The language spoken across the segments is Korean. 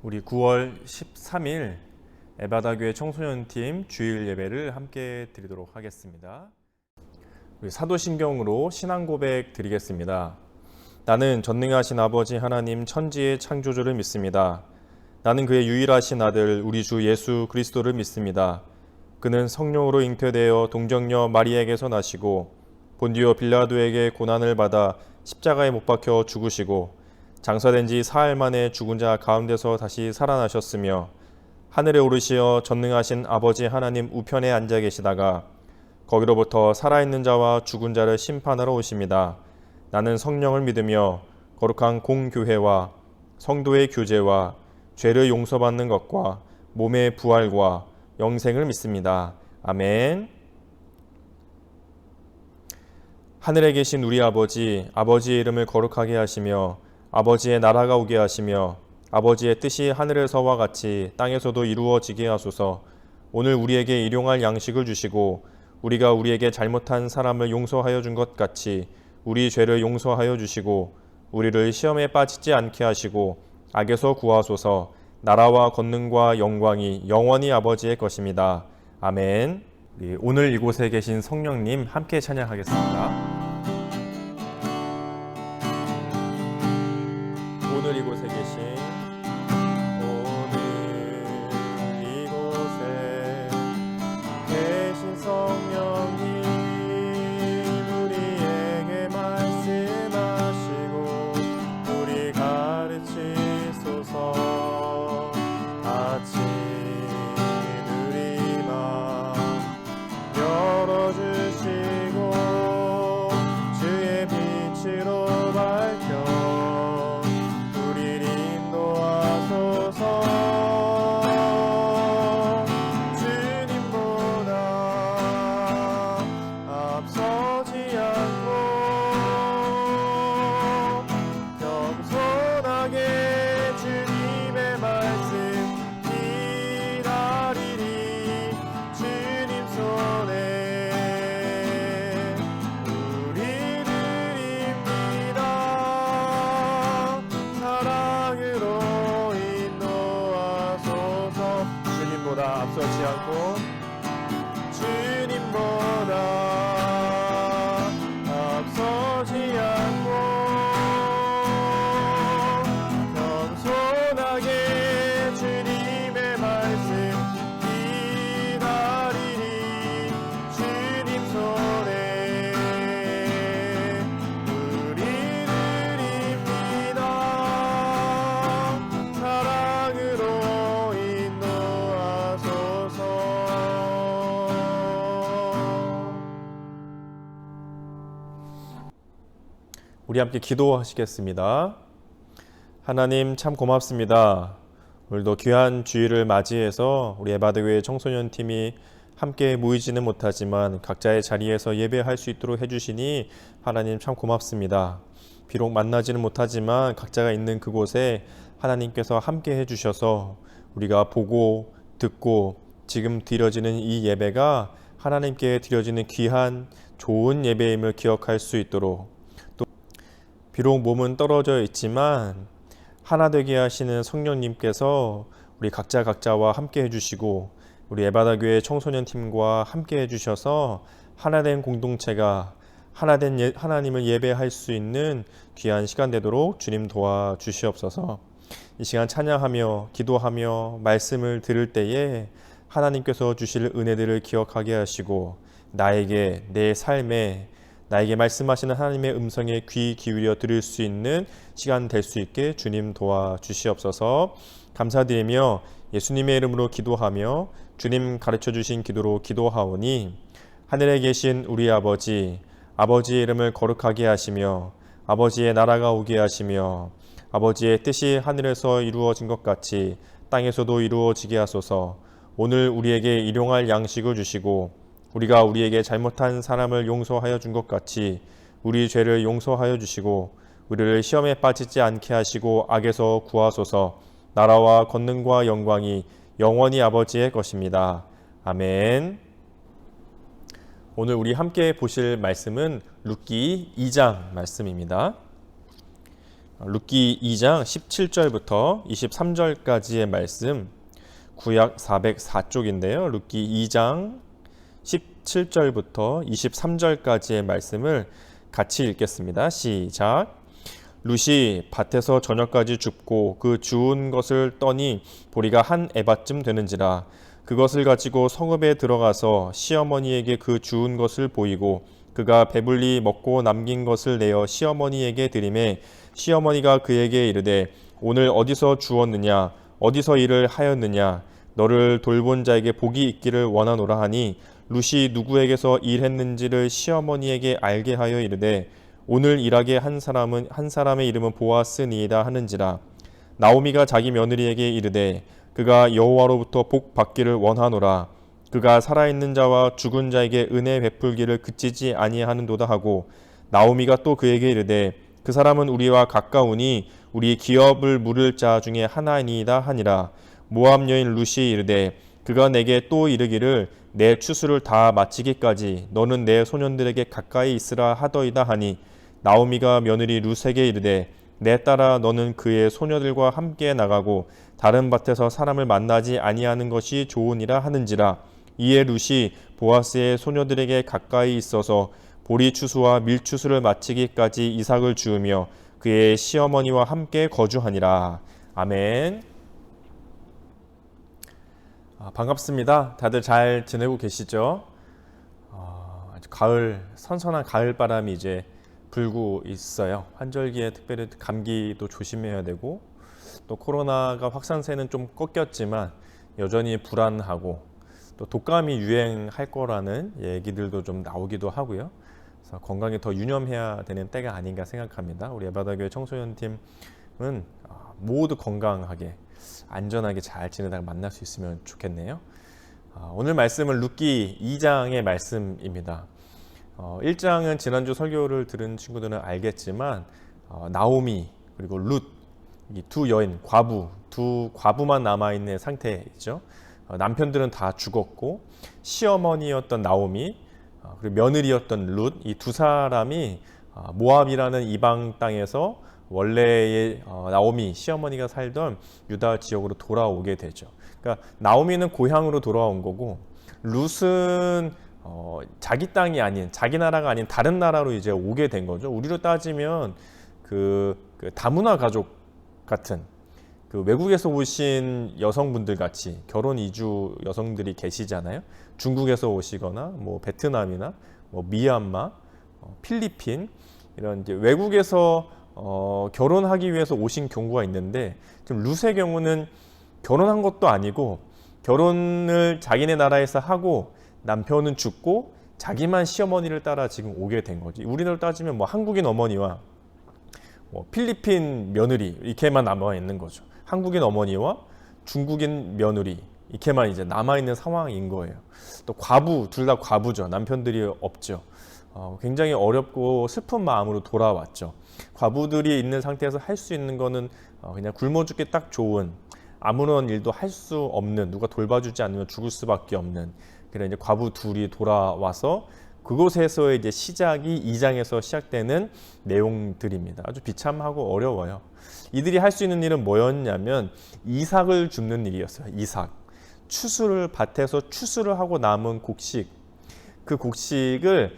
우리 9월 13일 에바다교회 청소년팀 주일 예배를 함께 드리도록 하겠습니다. 우리 사도신경으로 신앙 고백 드리겠습니다. 나는 전능하신 아버지 하나님 천지의 창조주를 믿습니다. 나는 그의 유일하신 아들 우리 주 예수 그리스도를 믿습니다. 그는 성령으로 잉태되어 동정녀 마리아에게서 나시고 본디오 빌라도에게 고난을 받아 십자가에 못 박혀 죽으시고 장사된 지 사흘 만에 죽은 자 가운데서 다시 살아나셨으며 하늘에 오르시어 전능하신 아버지 하나님 우편에 앉아 계시다가 거기로부터 살아있는 자와 죽은 자를 심판하러 오십니다. 나는 성령을 믿으며 거룩한 공교회와 성도의 교제와 죄를 용서받는 것과 몸의 부활과 영생을 믿습니다. 아멘. 하늘에 계신 우리 아버지, 아버지의 이름을 거룩하게 하시며 아버지의 나라가 오게 하시며 아버지의 뜻이 하늘에서와 같이 땅에서도 이루어지게 하소서. 오늘 우리에게 일용할 양식을 주시고 우리가 우리에게 잘못한 사람을 용서하여 준 것 같이 우리 죄를 용서하여 주시고 우리를 시험에 빠지지 않게 하시고 악에서 구하소서. 나라와 권능과 영광이 영원히 아버지의 것입니다. 아멘. 오늘 이곳에 계신 성령님 함께 찬양하겠습니다. 오늘 이곳에 계신 성령님 우리에게 말씀하시고 우리 가르치소서. 아침 우리 마음 열어주시고 주의 빛으로 밝혀 앞서지 않고 주님보다 앞서지 않고 겸손하게 주님의 말씀 기다리니 주님 손에 우리들입니다. 사랑으로 우리 함께 기도하시겠습니다. 하나님 참 고맙습니다. 오늘도 귀한 주일을 맞이해서 우리 에바다교회 청소년팀이 함께 모이지는 못하지만 각자의 자리에서 예배할 수 있도록 해주시니 하나님 참 고맙습니다. 비록 만나지는 못하지만 각자가 있는 그곳에 하나님께서 함께 해주셔서 우리가 보고 듣고 지금 드려지는 이 예배가 하나님께 드려지는 귀한 좋은 예배임을 기억할 수 있도록, 비록 몸은 떨어져 있지만 하나 되게 하시는 성령님께서 우리 각자와 함께 해주시고 우리 에바다교회 청소년팀과 함께 해주셔서 하나된 공동체가 하나된 하나님을 예배할 수 있는 귀한 시간 되도록 주님 도와주시옵소서. 이 시간 찬양하며 기도하며 말씀을 들을 때에 하나님께서 주실 은혜들을 기억하게 하시고 나에게 내 삶에 나에게 말씀하시는 하나님의 음성에 귀 기울여 들을 수 있는 시간 될 수 있게 주님 도와주시옵소서. 감사드리며 예수님의 이름으로 기도하며 주님 가르쳐 주신 기도로 기도하오니 하늘에 계신 우리 아버지, 아버지의 이름을 거룩하게 하시며 아버지의 나라가 오게 하시며 아버지의 뜻이 하늘에서 이루어진 것 같이 땅에서도 이루어지게 하소서. 오늘 우리에게 일용할 양식을 주시고 우리가 우리에게 잘못한 사람을 용서하여 준 것 같이 우리 죄를 용서하여 주시고 우리를 시험에 빠지지 않게 하시고 악에서 구하소서. 나라와 권능과 영광이 영원히 아버지의 것입니다. 아멘. 오늘 우리 함께 보실 말씀은 룻기 2장 말씀입니다. 룻기 2장 17절부터 23절까지의 말씀, 구약 404쪽인데요. 룻기 2장 17절부터 23절까지의 말씀을 같이 읽겠습니다. 시작. 룻이 밭에서 저녁까지 줍고 그 주운 것을 떠니 보리가 한 에바쯤 되는지라. 그것을 가지고 성읍에 들어가서 시어머니에게 그 주운 것을 보이고 그가 배불리 먹고 남긴 것을 내어 시어머니에게 드리매 시어머니가 그에게 이르되 오늘 어디서 주었느냐 어디서 일을 하였느냐 너를 돌본 자에게 복이 있기를 원하노라 하니 룻이 누구에게서 일했는지를 시어머니에게 알게 하여 이르되 오늘 일하게 한 사람의 이름은 보아스니이다 하는지라. 나오미가 자기 며느리에게 이르되 그가 여호와로부터 복 받기를 원하노라. 그가 살아있는 자와 죽은 자에게 은혜 베풀기를 그치지 아니하는도다 하고 나오미가 또 그에게 이르되 그 사람은 우리와 가까우니 우리 기업을 물을 자 중에 하나이니이다 하니라. 모압 여인 룻이 이르되 그가 내게 또 이르기를 내 추수를 다 마치기까지 너는 내 소년들에게 가까이 있으라 하더이다 하니 나오미가 며느리 룻에게 이르되 내 딸아 너는 그의 소녀들과 함께 나가고 다른 밭에서 사람을 만나지 아니하는 것이 좋으니라 하는지라. 이에 룻이 보아스의 소녀들에게 가까이 있어서 보리 추수와 밀 추수를 마치기까지 이삭을 주우며 그의 시어머니와 함께 거주하니라. 아멘. 반갑습니다. 다들 잘 지내고 계시죠? 아주 선선한 가을 바람이 이제 불고 있어요. 환절기에 특별히 감기도 조심해야 되고 또 코로나가 확산세는 좀 꺾였지만 여전히 불안하고 또 독감이 유행할 거라는 얘기들도 좀 나오기도 하고요. 그래서 건강에 더 유념해야 되는 때가 아닌가 생각합니다. 우리 에바다교회 청소년팀은 모두 건강하게 안전하게 잘 지내다가 만날 수 있으면 좋겠네요. 오늘 말씀은 룻기 2장의 말씀입니다. 1장은 지난주 설교를 들은 친구들은 알겠지만 나오미 그리고 룻, 이 두 여인, 두 과부만 남아있는 상태이죠. 남편들은 다 죽었고 시어머니였던 나오미 그리고 며느리였던 룻, 이 두 사람이 모압이라는 이방 땅에서 원래의 나오미 시어머니가 살던 유다 지역으로 돌아오게 되죠. 그러니까 나오미는 고향으로 돌아온 거고 룻은 자기 땅이 아닌 자기 나라가 아닌 다른 나라로 이제 오게 된 거죠. 우리로 따지면 그 다문화 가족 같은 그 외국에서 오신 여성분들 같이 결혼 이주 여성들이 계시잖아요. 중국에서 오시거나 뭐 베트남이나 뭐 미얀마, 필리핀 이런 이제 외국에서 결혼하기 위해서 오신 경우가 있는데 지금 룻의 경우는 결혼한 것도 아니고 결혼을 자기네 나라에서 하고 남편은 죽고 자기만 시어머니를 따라 지금 오게 된 거지. 우리나라로 따지면 뭐 한국인 어머니와 뭐 필리핀 며느리 이렇게만 남아 있는 거죠. 한국인 어머니와 중국인 며느리 이렇게만 이제 남아 있는 상황인 거예요. 또 과부, 둘 다 과부죠. 남편들이 없죠. 굉장히 어렵고 슬픈 마음으로 돌아왔죠. 과부들이 있는 상태에서 할 수 있는 거는 그냥 굶어 죽기 딱 좋은 아무런 일도 할 수 없는 누가 돌봐주지 않으면 죽을 수밖에 없는 그런 이제 과부 둘이 돌아와서 그곳에서의 이제 시작이 2장에서 시작되는 내용들입니다. 아주 비참하고 어려워요. 이들이 할 수 있는 일은 뭐였냐면 이삭을 줍는 일이었어요. 이삭. 밭에서 추수를 하고 남은 곡식. 그 곡식을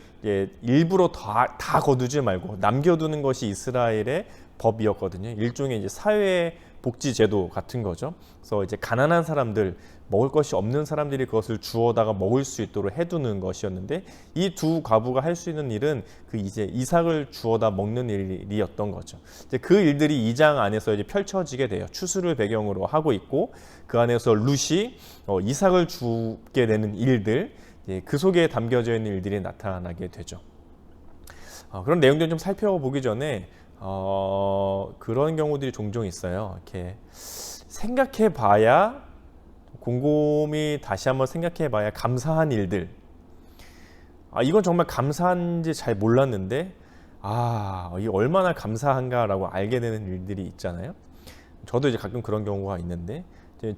일부러 다 거두지 말고 남겨두는 것이 이스라엘의 법이었거든요. 일종의 이제 사회복지제도 같은 거죠. 그래서 이제 가난한 사람들, 먹을 것이 없는 사람들이 그것을 주워다가 먹을 수 있도록 해두는 것이었는데 이 두 과부가 할 수 있는 일은 그 이제 이삭을 주워다 먹는 일이었던 거죠. 이제 그 일들이 2장 안에서 이제 펼쳐지게 돼요. 추수를 배경으로 하고 있고 그 안에서 룻이 이삭을 주게 되는 일들, 그 속에 담겨져 있는 일들이 나타나게 되죠. 그런 내용들 좀 살펴보기 전에 그런 경우들이 종종 있어요. 이렇게 생각해봐야 곰곰이 다시 한번 생각해봐야 감사한 일들. 이건 정말 감사한지 잘 몰랐는데 이게 얼마나 감사한가라고 알게 되는 일들이 있잖아요. 저도 이제 가끔 그런 경우가 있는데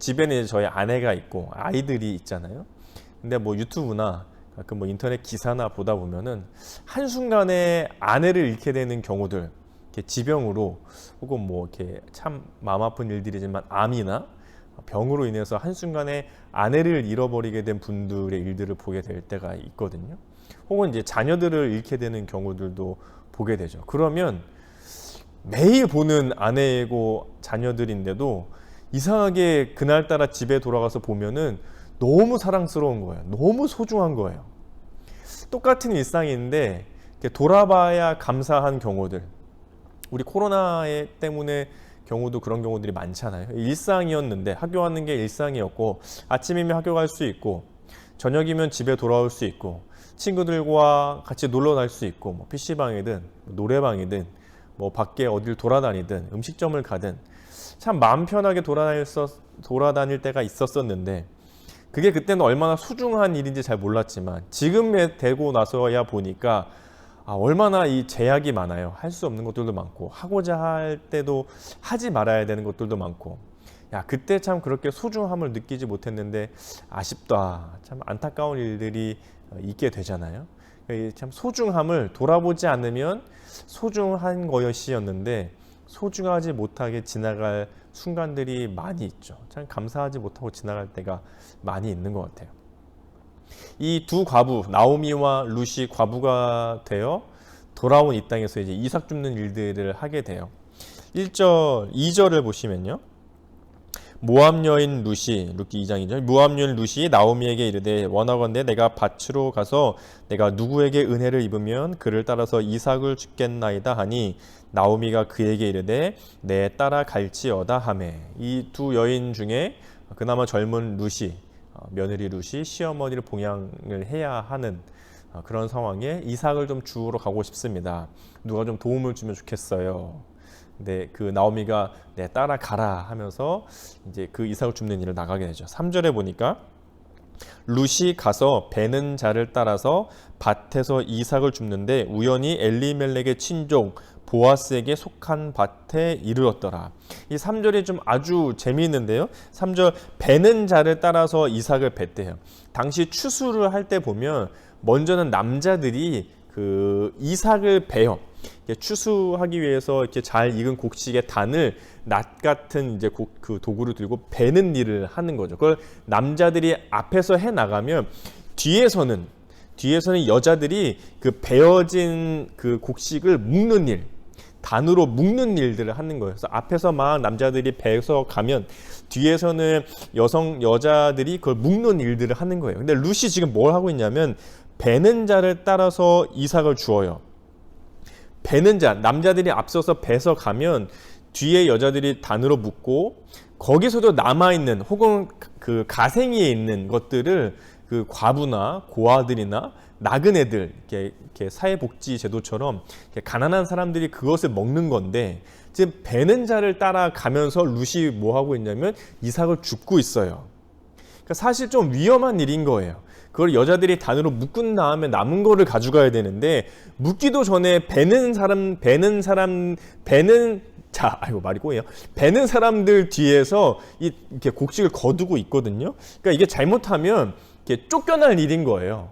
집에는 이제 저희 아내가 있고 아이들이 있잖아요. 근데 뭐 유튜브나 가끔 뭐 인터넷 기사나 보다 보면은 한순간에 아내를 잃게 되는 경우들 이렇게 지병으로 혹은 뭐 이렇게 참 마음 아픈 일들이지만 암이나 병으로 인해서 한순간에 아내를 잃어버리게 된 분들의 일들을 보게 될 때가 있거든요. 혹은 이제 자녀들을 잃게 되는 경우들도 보게 되죠. 그러면 매일 보는 아내이고 자녀들인데도 이상하게 그날따라 집에 돌아가서 보면은 너무 사랑스러운 거예요. 너무 소중한 거예요. 똑같은 일상인데 돌아봐야 감사한 경우들. 우리 코로나 때문에 경우도 그런 경우들이 많잖아요. 일상이었는데 학교 가는 게 일상이었고 아침이면 학교 갈 수 있고 저녁이면 집에 돌아올 수 있고 친구들과 같이 놀러 갈 수 있고 뭐 PC방이든 노래방이든 뭐 밖에 어딜 돌아다니든 음식점을 가든 참 마음 편하게 돌아다닐 때가 있었었는데 그게 그때는 얼마나 소중한 일인지 잘 몰랐지만 지금에 되고 나서야 보니까 얼마나 이 제약이 많아요. 할 수 없는 것들도 많고 하고자 할 때도 하지 말아야 되는 것들도 많고 야 그때 참 그렇게 소중함을 느끼지 못했는데 아쉽다. 참 안타까운 일들이 있게 되잖아요. 참 소중함을 돌아보지 않으면 소중한 것이었는데 소중하지 못하게 지나갈 순간들이 많이 있죠. 참 감사하지 못하고 지나갈 때가 많이 있는 것 같아요. 이 두 과부 나오미와 룻이 과부가 되어 돌아온 이 땅에서 이제 이삭 줍는 일들을 하게 돼요. 1절, 2절을 보시면요. 모압 여인 룻이 룻기 2장이죠. 모압 여인 룻이 나오미에게 이르되 원하건대 내가 밭으로 가서 내가 누구에게 은혜를 입으면 그를 따라서 이삭을 줍겠나이다 하니 나오미가 그에게 이르되 내 따라 갈지어다 하매. 이 두 여인 중에 그나마 젊은 룻이 며느리 룻이 시어머니를 봉양을 해야 하는 그런 상황에 이삭을 좀 주우러 가고 싶습니다. 누가 좀 도움을 주면 좋겠어요. 근데 그 나오미가 내 따라가라 하면서 이제 그 이삭을 줍는 일을 나가게 되죠. 3절에 보니까 룻이 가서 베는 자를 따라서 밭에서 이삭을 줍는데 우연히 엘리멜렉의 친족 보아스에게 속한 밭에 이르렀더라. 이 3절이 좀 아주 재미있는데요. 3절 베는 자를 따라서 이삭을 뱄대요. 당시 추수를 할 때 보면 먼저는 남자들이 그 이삭을 베요. 추수하기 위해서 이렇게 잘 익은 곡식의 단을 낫 같은 이제 그 도구를 들고 베는 일을 하는 거죠. 그걸 남자들이 앞에서 해 나가면 뒤에서는 여자들이 그 베어진 그 곡식을 묶는 일, 단으로 묶는 일들을 하는 거예요. 그래서 앞에서 막 남자들이 베서 가면 뒤에서는 여자들이 그걸 묶는 일들을 하는 거예요. 근데 룻이 지금 뭘 하고 있냐면 베는 자를 따라서 이삭을 주어요. 베는 자, 남자들이 앞서서 베서 가면 뒤에 여자들이 단으로 묶고 거기서도 남아있는 혹은 그 가생이에 있는 것들을 그 과부나 고아들이나 나그네들 이렇게 사회복지 제도처럼 이렇게 가난한 사람들이 그것을 먹는 건데 지금 베는 자를 따라가면서 룻이 뭐 하고 있냐면 이삭을 줍고 있어요. 그러니까 사실 좀 위험한 일인 거예요. 그걸 여자들이 단으로 묶은 다음에 남은 거를 가져가야 되는데 묶기도 전에 베는 사람들 뒤에서 이렇게 곡식을 거두고 있거든요. 그러니까 이게 잘못하면 이렇게 쫓겨날 일인 거예요.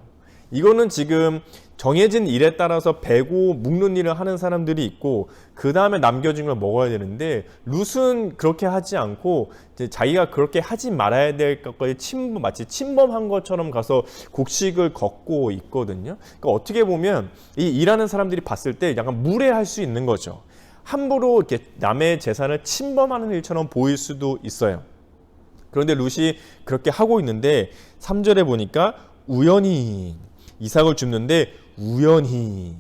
이거는 지금 정해진 일에 따라서 베고 묶는 일을 하는 사람들이 있고 그 다음에 남겨진 걸 먹어야 되는데 룻은 그렇게 하지 않고 이제 자기가 그렇게 하지 말아야 될 것까지 마치 침범한 것처럼 가서 곡식을 걷고 있거든요. 그러니까 어떻게 보면 이 일하는 사람들이 봤을 때 약간 무례할 수 있는 거죠. 함부로 이렇게 남의 재산을 침범하는 일처럼 보일 수도 있어요. 그런데 룻이 그렇게 하고 있는데 3절에 보니까 우연히 이삭을 줍는데 우연히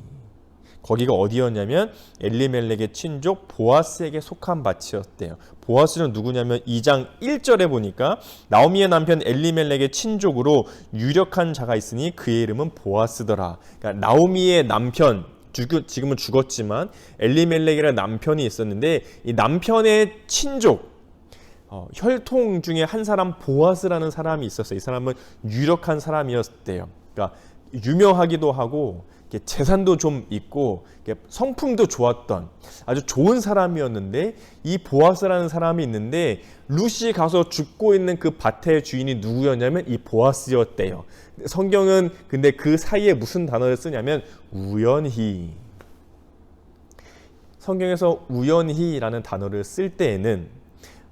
거기가 어디였냐면 엘리멜렉의 친족 보아스에게 속한 밭이었대요. 보아스는 누구냐면 2장 1절에 보니까 나오미의 남편 엘리멜렉의 친족으로 유력한 자가 있으니 그의 이름은 보아스더라. 그러니까 나오미의 남편 지금은 죽었지만 엘리멜렉이라는 남편이 있었는데 이 남편의 친족 혈통 중에 한 사람 보아스라는 사람이 있었어요. 이 사람은 유력한 사람이었대요. 그러니까 유명하기도 하고 재산도 좀 있고 성품도 좋았던 아주 좋은 사람이었는데 이 보아스라는 사람이 있는데 룻이 가서 죽고 있는 그 밭의 주인이 누구였냐면 이 보아스였대요. 성경은 근데 그 사이에 무슨 단어를 쓰냐면 우연히. 성경에서 우연히라는 단어를 쓸 때에는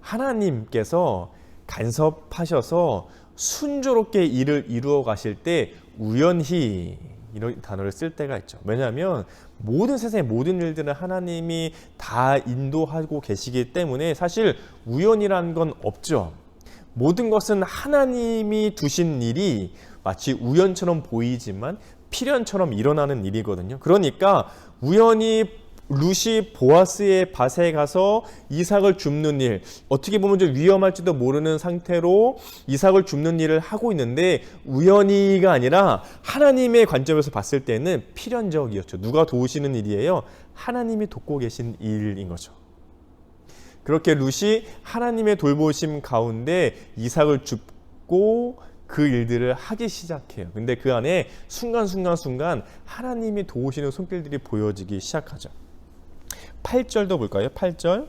하나님께서 간섭하셔서 순조롭게 일을 이루어 가실 때 우연히 이런 단어를 쓸 때가 있죠. 왜냐하면 모든 세상의 모든 일들은 하나님이 다 인도하고 계시기 때문에 사실 우연이라는 건 없죠. 모든 것은 하나님이 두신 일이 마치 우연처럼 보이지만 필연처럼 일어나는 일이거든요. 그러니까 우연히 룻이 보아스의 밭에 가서 이삭을 줍는 일, 어떻게 보면 좀 위험할지도 모르는 상태로 이삭을 줍는 일을 하고 있는데 우연히가 아니라 하나님의 관점에서 봤을 때는 필연적이었죠. 누가 도우시는 일이에요? 하나님이 돕고 계신 일인 거죠. 그렇게 룻이 하나님의 돌보심 가운데 이삭을 줍고 그 일들을 하기 시작해요. 근데 그 안에 순간 하나님이 도우시는 손길들이 보여지기 시작하죠. 8절도 볼까요? 8절.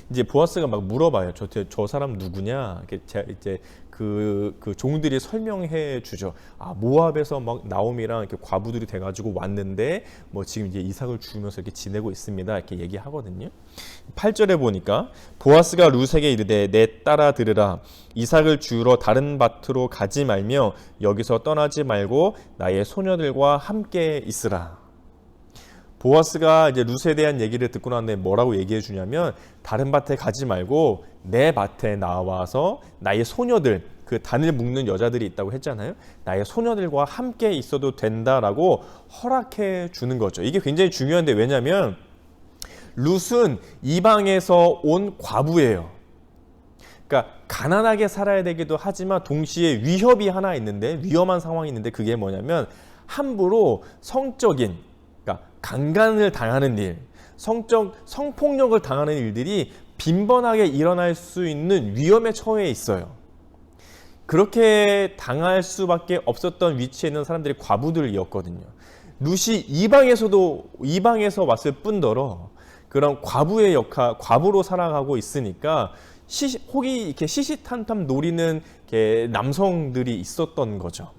이제 보아스가 막 물어봐요. 저 사람 누구냐? 이제 그 종들이 설명해 주죠. 모압에서 막 나옴이랑 이렇게 과부들이 돼가지고 왔는데 뭐 지금 이제 이삭을 주면서 이렇게 지내고 있습니다. 이렇게 얘기하거든요. 8절에 보니까 보아스가 룻에게 이르되 내 딸아 들으라. 이삭을 주우러 다른 밭으로 가지 말며 여기서 떠나지 말고 나의 소녀들과 함께 있으라. 보아스가 이제 룻에 대한 얘기를 듣고 나는데 뭐라고 얘기해 주냐면 다른 밭에 가지 말고 내 밭에 나와서 나의 소녀들, 그 단을 묶는 여자들이 있다고 했잖아요. 나의 소녀들과 함께 있어도 된다라고 허락해 주는 거죠. 이게 굉장히 중요한데 왜냐면 룻은 이방에서 온 과부예요. 그러니까 가난하게 살아야 되기도 하지만 동시에 위협이 하나 있는데 위험한 상황이 있는데 그게 뭐냐면 함부로 성적인 강간을 당하는 일, 성폭력을 당하는 일들이 빈번하게 일어날 수 있는 위험에 처해 있어요. 그렇게 당할 수밖에 없었던 위치에 있는 사람들이 과부들이었거든요. 룻이 이방에서 왔을 뿐더러 그런 과부의 역할, 과부로 살아가고 있으니까 혹이 이렇게 시시탄탄 노리는 남성들이 있었던 거죠.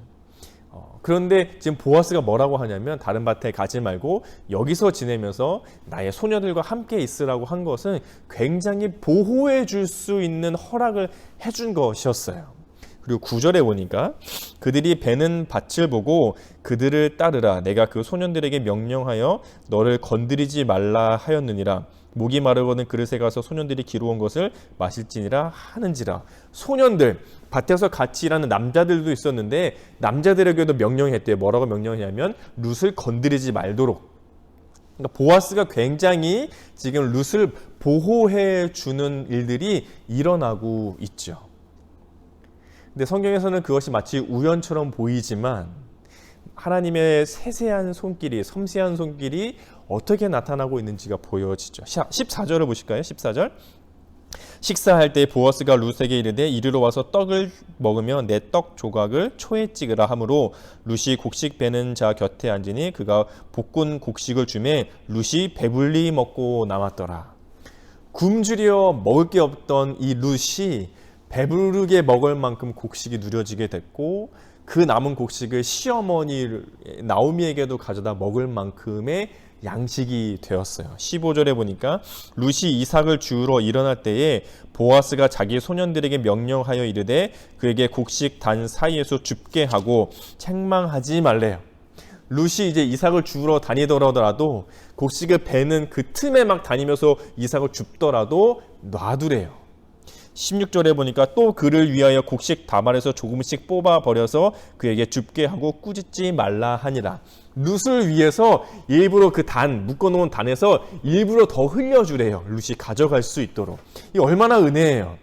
그런데 지금 보아스가 뭐라고 하냐면 다른 밭에 가지 말고 여기서 지내면서 나의 소녀들과 함께 있으라고 한 것은 굉장히 보호해 줄 수 있는 허락을 해준 것이었어요. 그리고 9절에 보니까 그들이 베는 밭을 보고 그들을 따르라. 내가 그 소년들에게 명령하여 너를 건드리지 말라 하였느니라. 목이 마르거든 그릇에 가서 소년들이 기르온 것을 마실지니라 하는지라. 소년들, 밭에서 같이 일하는 남자들도 있었는데 남자들에게도 명령했대요. 뭐라고 명령했냐면 룻을 건드리지 말도록. 그러니까 보아스가 굉장히 지금 룻을 보호해 주는 일들이 일어나고 있죠. 근데 성경에서는 그것이 마치 우연처럼 보이지만 하나님의 세세한 손길이, 섬세한 손길이 어떻게 나타나고 있는지가 보여지죠. 14절을 보실까요? 14절. 식사할 때 보아스가 룻에게 이르되 이리로 와서 떡을 먹으며 내 떡 조각을 초에 찍으라 하므로 룻이 곡식 베는 자 곁에 앉으니 그가 볶은 곡식을 주매 룻이 배불리 먹고 남았더라. 굶주려 먹을 게 없던 이 룻이 배부르게 먹을 만큼 곡식이 누려지게 됐고 그 남은 곡식을 시어머니 나오미에게도 가져다 먹을 만큼의 양식이 되었어요. 15절에 보니까 룻이 이삭을 주우러 일어날 때에 보아스가 자기 소년들에게 명령하여 이르되 그에게 곡식 단 사이에서 줍게 하고 책망하지 말래요. 룻이 이제 이삭을 주우러 다니더라도 곡식을 베는 그 틈에 막 다니면서 이삭을 줍더라도 놔두래요. 16절에 보니까 또 그를 위하여 곡식 다발에서 조금씩 뽑아 버려서 그에게 줍게 하고 꾸짖지 말라 하니라. 룻을 위해서 일부러 그 묶어놓은 단에서 일부러 더 흘려주래요. 룻이 가져갈 수 있도록. 이 얼마나 은혜예요.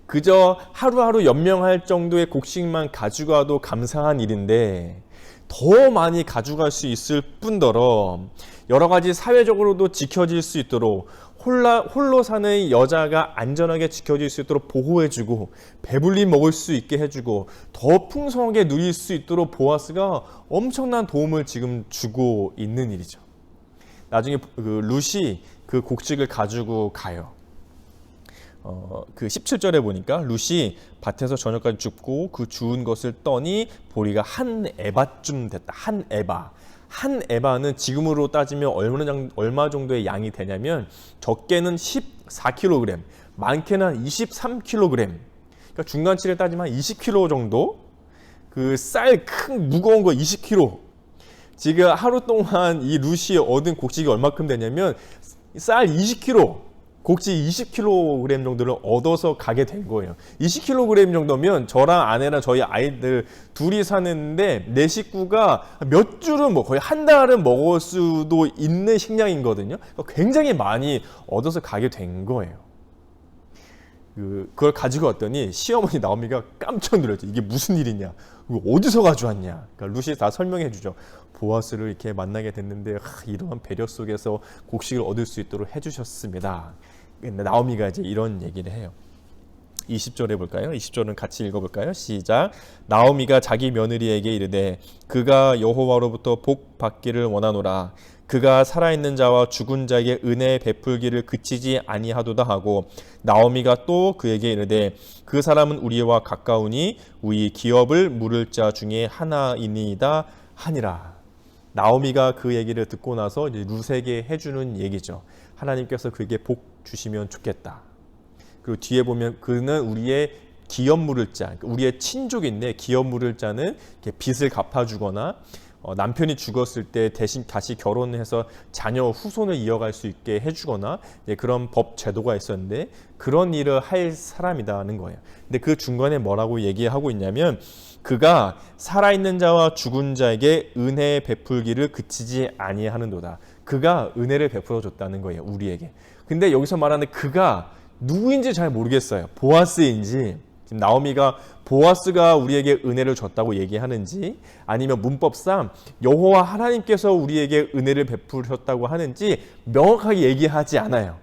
그저 하루하루 연명할 정도의 곡식만 가져가도 감사한 일인데 더 많이 가져갈 수 있을 뿐더러 여러 가지 사회적으로도 지켜질 수 있도록 홀로 사는 여자가 안전하게 지켜질 수 있도록 보호해주고 배불리 먹을 수 있게 해주고 더 풍성하게 누릴 수 있도록 보아스가 엄청난 도움을 지금 주고 있는 일이죠. 나중에 그 룻이 그 곡식을 가지고 가요. 그 17절에 보니까 룻이 밭에서 저녁까지 줍고 그 주운 것을 떠니 보리가 한 에바쯤 됐다. 한 에바. 한 에바는 지금으로 따지면 얼마 정도의 양이 되냐면 적게는 14kg, 많게는 한 23kg. 그러니까 중간치를 따지면 한 20kg 정도. 그 쌀 큰 무거운 거 20kg. 지금 하루 동안 이 루시 얻은 곡식이 얼마큼 되냐면 쌀 20kg, 곡식 20kg 정도를 얻어서 가게 된 거예요. 20kg 정도면 저랑 아내랑 저희 아이들 둘이 사는데 내 식구가 몇 줄은 거의 한 달은 먹을 수도 있는 식량이거든요. 굉장히 많이 얻어서 가게 된 거예요. 그걸 가지고 왔더니 시어머니 나오미가 깜짝 놀랐죠. 이게 무슨 일이냐? 이거 어디서 가져왔냐? 그러니까 루시 다 설명해 주죠. 보아스를 이렇게 만나게 됐는데 이러한 배려 속에서 곡식을 얻을 수 있도록 해주셨습니다. 근데 나오미가 이제 이런 얘기를 해요. 20절 해볼까요? 20절은 같이 읽어볼까요? 시작. 나오미가 자기 며느리에게 이르되 그가 여호와로부터 복 받기를 원하노라. 그가 살아있는 자와 죽은 자에게 은혜 베풀기를 그치지 아니하도다 하고 나오미가 또 그에게 이르되 그 사람은 우리와 가까우니 우리 기업을 물을 자 중에 하나이니이다 하니라. 나오미가 그 얘기를 듣고 나서 이제 룻에게 해주는 얘기죠. 하나님께서 그에게 복 주시면 좋겠다. 그리고 뒤에 보면 그는 우리의 기업 물을 자, 우리의 친족인데 기업 물을 자는 빚을 갚아주거나 남편이 죽었을 때 대신 다시 결혼해서 자녀 후손을 이어갈 수 있게 해주거나 그런 법 제도가 있었는데 그런 일을 할 사람이라는 거예요. 근데 그 중간에 뭐라고 얘기하고 있냐면 그가 살아있는 자와 죽은 자에게 은혜 베풀기를 그치지 아니하는도다. 그가 은혜를 베풀어 줬다는 거예요, 우리에게. 근데 여기서 말하는 그가 누구인지 잘 모르겠어요. 보아스인지, 지금 나오미가 보아스가 우리에게 은혜를 줬다고 얘기하는지, 아니면 문법상 여호와 하나님께서 우리에게 은혜를 베푸셨다고 하는지 명확하게 얘기하지 않아요.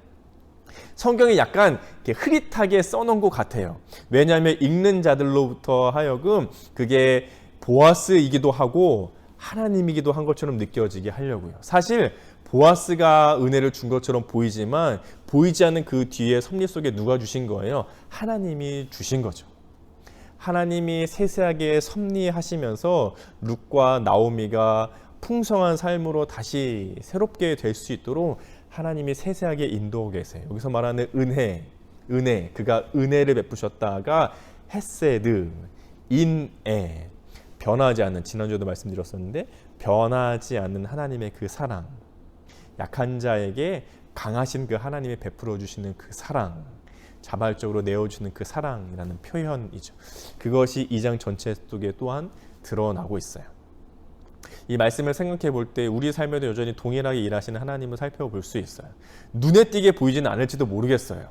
성경이 약간 이렇게 흐릿하게 써놓은 것 같아요. 왜냐하면 읽는 자들로부터 하여금 그게 보아스이기도 하고 하나님이기도 한 것처럼 느껴지게 하려고요. 사실 보아스가 은혜를 준 것처럼 보이지만 보이지 않는 그 뒤에 섭리 속에 누가 주신 거예요? 하나님이 주신 거죠. 하나님이 세세하게 섭리하시면서 룻과 나오미가 풍성한 삶으로 다시 새롭게 될 수 있도록 하나님이 세세하게 인도하고 계세요. 여기서 말하는 은혜, 그가 은혜를 베푸셨다가 헤세드, 인애, 변하지 않는, 지난주에도 말씀드렸었는데 변하지 않는 하나님의 그 사랑, 약한 자에게 강하신 그 하나님이 베풀어 주시는 그 사랑, 자발적으로 내어주는 그 사랑이라는 표현이죠. 그것이 2장 전체 속에 또한 드러나고 있어요. 이 말씀을 생각해 볼 때 우리 삶에도 여전히 동일하게 일하시는 하나님을 살펴볼 수 있어요. 눈에 띄게 보이지는 않을지도 모르겠어요.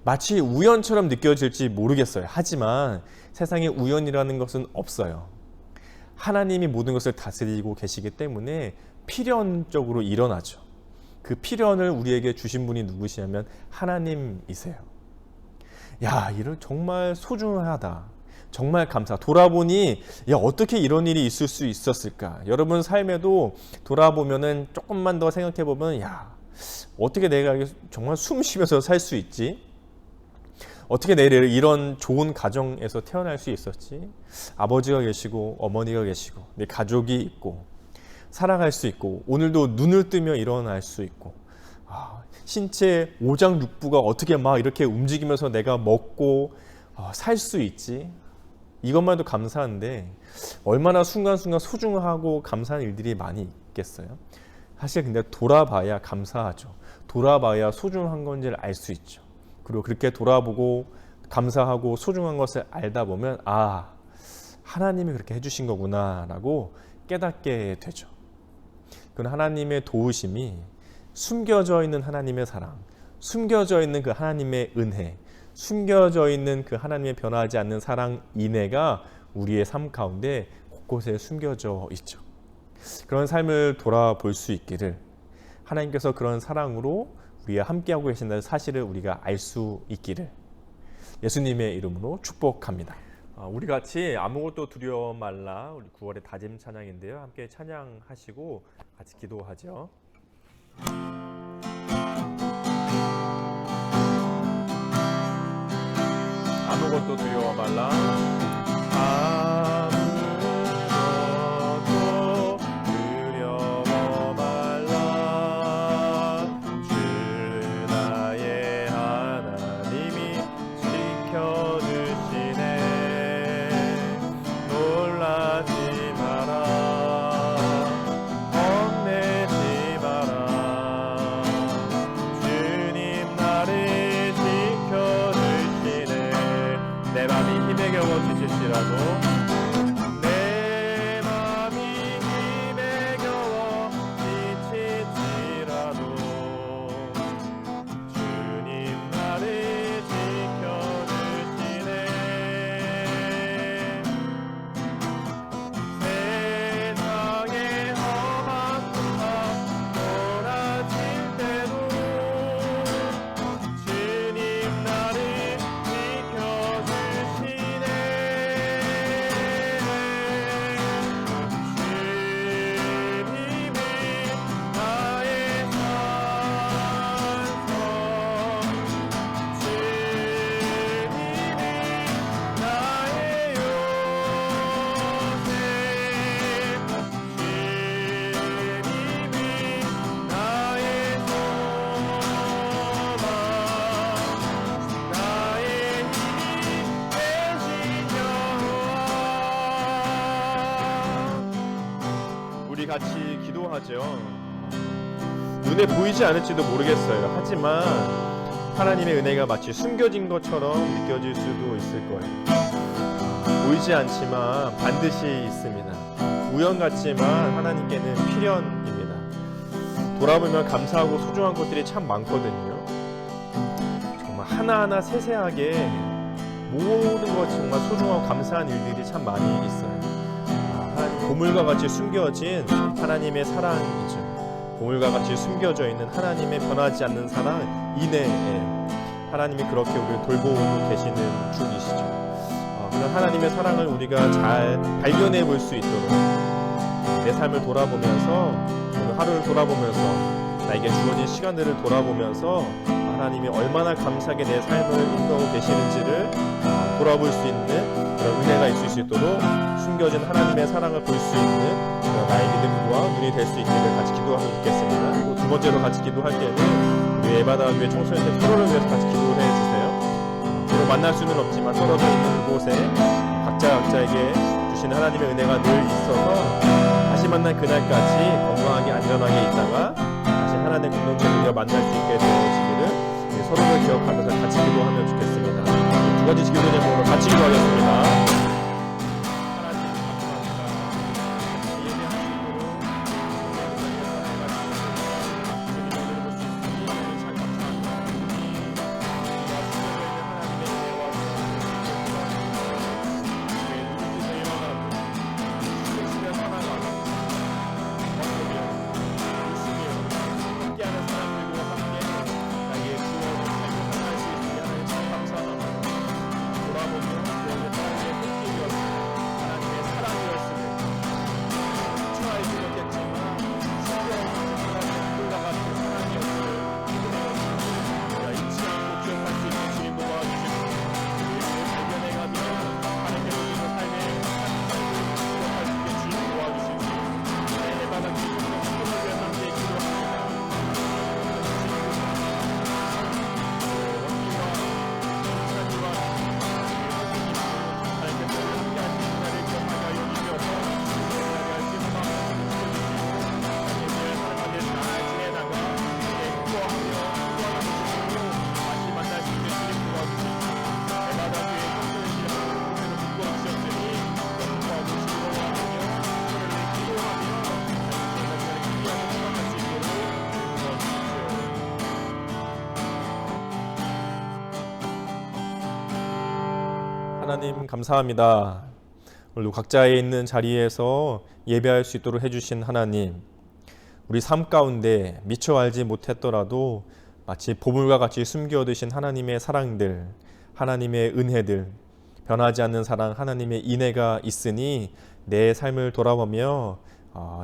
마치 우연처럼 느껴질지 모르겠어요. 하지만 세상에 우연이라는 것은 없어요. 하나님이 모든 것을 다스리고 계시기 때문에 필연적으로 일어나죠. 그 필연을 우리에게 주신 분이 누구시냐면 하나님이세요. 야, 이런 정말 소중하다. 정말 감사. 돌아보니 야, 어떻게 이런 일이 있을 수 있었을까? 여러분 삶에도 돌아보면은 조금만 더 생각해 보면 야, 어떻게 내가 정말 숨 쉬면서 살 수 있지? 어떻게 내가 이런 좋은 가정에서 태어날 수 있었지? 아버지가 계시고 어머니가 계시고 내 가족이 있고 살아갈 수 있고 오늘도 눈을 뜨며 일어날 수 있고 신체 오장육부가 어떻게 막 이렇게 움직이면서 내가 먹고 살 수 있지? 이것만 해도 감사한데 얼마나 순간순간 소중하고 감사한 일들이 많이 있겠어요? 사실 근데 돌아봐야 감사하죠. 돌아봐야 소중한 건지를 알 수 있죠. 그리고 그렇게 돌아보고 감사하고 소중한 것을 알다 보면 하나님이 그렇게 해주신 거구나 라고 깨닫게 되죠. 그건 하나님의 도우심이 숨겨져 있는 하나님의 사랑, 숨겨져 있는 그 하나님의 은혜, 숨겨져 있는 그 하나님의 변하지 않는 사랑 인애가 우리의 삶 가운데 곳곳에 숨겨져 있죠. 그런 삶을 돌아볼 수 있기를, 하나님께서 그런 사랑으로 우리와 함께하고 계신다는 사실을 우리가 알 수 있기를 예수님의 이름으로 축복합니다. 우리 같이 아무것도 두려워 말라, 우리 9월의 다짐 찬양인데요. 함께 찬양하시고 같이 기도하죠. 아무것도 두려워 말라. 아무것도 두려워 우리 같이 기도하죠. 눈에 보이지 않을지도 모르겠어요. 하지만 하나님의 은혜가 마치 숨겨진 것처럼 느껴질 수도 있을 거예요. 보이지 않지만 반드시 있습니다. 우연 같지만 하나님께는 필연입니다. 돌아보면 감사하고 소중한 것들이 참 많거든요. 정말 하나하나 세세하게 모든 것 정말 소중하고 감사한 일들이 참 많이 있어요. 보물과 같이 숨겨진 하나님의 사랑이죠. 보물과 같이 숨겨져 있는 하나님의 변하지 않는 사랑, 인애예요. 하나님이 그렇게 우리를 돌보고 계시는 중이시죠. 그런 하나님의 사랑을 우리가 잘 발견해 볼 수 있도록 내 삶을 돌아보면서, 오늘 하루를 돌아보면서, 나에게 주어진 시간들을 돌아보면서 하나님이 얼마나 감사하게 내 삶을 인도하고 계시는지를 돌아볼 수 있는 그런 은혜가 있을 수 있도록 숨겨진 하나님의 사랑을 볼 수 있는 나의 믿음과 눈이 될 수 있기를 같이 기도하면 좋겠습니다. 그리고 두 번째로 같이 기도할 때는 우리 에바다 교회 청소년들 서로를 위해서 같이 기도해 주세요. 서로 만날 수는 없지만 떨어져 있는 곳에 각자에게 주신 하나님의 은혜가 늘 있어서 다시 만날 그날까지 건강하게 안전하게 있다가 다시 하나님의 공동체를 만날 수 있게 되어지기를 서로를 기억하면서 같이 기도하면 좋겠습니다. 두 가지 기도 제목으로 같이 기도하겠습니다. 하나님 감사합니다. 오늘도 각자의 있는 자리에서 예배할 수 있도록 해주신 하나님, 우리 삶 가운데 미처 알지 못했더라도 마치 보물과 같이 숨겨두신 하나님의 사랑들, 하나님의 은혜들, 변하지 않는 사랑 하나님의 인애가 있으니 내 삶을 돌아보며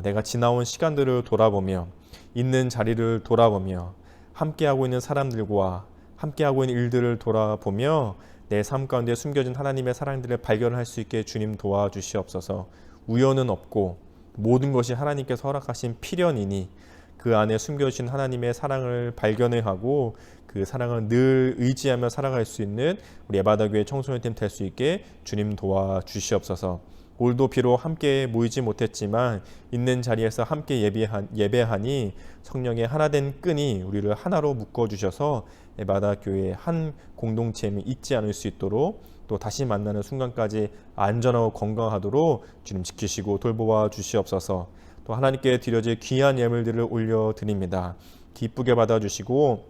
내가 지나온 시간들을 돌아보며 있는 자리를 돌아보며 함께하고 있는 사람들과 함께하고 있는 일들을 돌아보며 내 삶 가운데 숨겨진 하나님의 사랑들을 발견할 수 있게 주님 도와주시옵소서. 우연은 없고 모든 것이 하나님께서 허락하신 필연이니 그 안에 숨겨진 하나님의 사랑을 발견해야 하고 그 사랑을 늘 의지하며 살아갈 수 있는 우리 에바다교회 청소년팀 될 수 있게 주님 도와주시옵소서. 오늘도 비록 함께 모이지 못했지만 있는 자리에서 함께 예배하니 성령의 하나된 끈이 우리를 하나로 묶어주셔서 에바다교회의 한 공동체임을 잊지 않을 수 있도록 또 다시 만나는 순간까지 안전하고 건강하도록 주님 지키시고 돌보아 주시옵소서. 또 하나님께 드려질 귀한 예물들을 올려드립니다. 기쁘게 받아주시고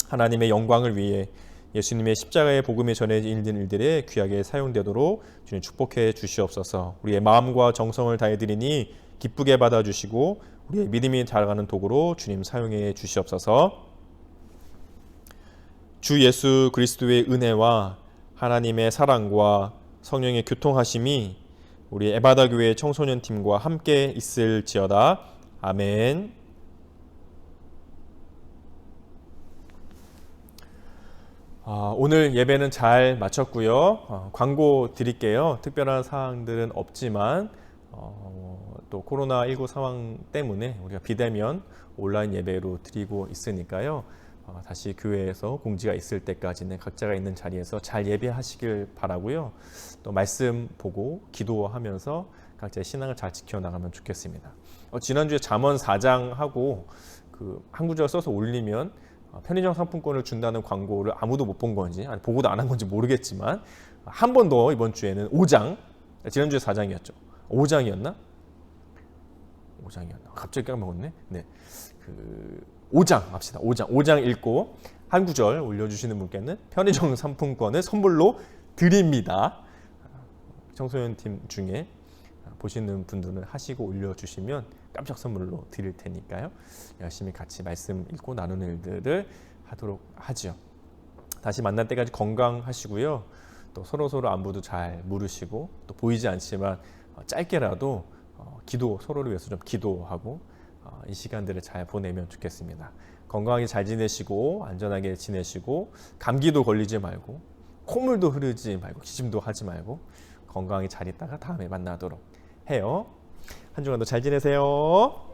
하나님의 영광을 위해 예수님의 십자가의 복음이 전해진 일들에 귀하게 사용되도록 주님 축복해 주시옵소서. 우리의 마음과 정성을 다해드리니 기쁘게 받아주시고 우리의 믿음이 자라가는 도구로 주님 사용해 주시옵소서. 주 예수 그리스도의 은혜와 하나님의 사랑과 성령의 교통하심이 우리 에바다 교회 청소년 팀과 함께 있을지어다. 아멘. 오늘 예배는 잘 마쳤고요. 광고 드릴게요. 특별한 사항들은 없지만 또 코로나19 상황 때문에 우리가 비대면 온라인 예배로 드리고 있으니까요. 다시 교회에서 공지가 있을 때까지는 각자가 있는 자리에서 잘 예배하시길 바라고요. 또 말씀 보고 기도하면서 각자의 신앙을 잘 지켜나가면 좋겠습니다. 지난주에 잠언 4장하고 한 구절 써서 올리면 편의점 상품권을 준다는 광고를 아무도 못 본 건지 아니 보고도 안 한 건지 모르겠지만 한 번 더 이번 주에는 5장, 지난주에 4장이었죠. 5장이었나? 5장이었나? 갑자기 까먹었네. 네, 5장 합시다. 5장 읽고 한 구절 올려주시는 분께는 편의점 상품권을 선물로 드립니다. 청소년 팀 중에 보시는 분들은 하시고 올려주시면 깜짝 선물로 드릴 테니까요. 열심히 같이 말씀 읽고 나누는 일들을 하도록 하죠. 다시 만날 때까지 건강하시고요. 또 서로 안부도 잘 물으시고 또 보이지 않지만 짧게라도 기도 서로를 위해서 좀 기도하고 이 시간들을 잘 보내면 좋겠습니다. 건강하게 잘 지내시고 안전하게 지내시고 감기도 걸리지 말고 콧물도 흐르지 말고 기침도 하지 말고 건강하게 잘 있다가 다음에 만나도록 해요. 한 주간도 잘 지내세요.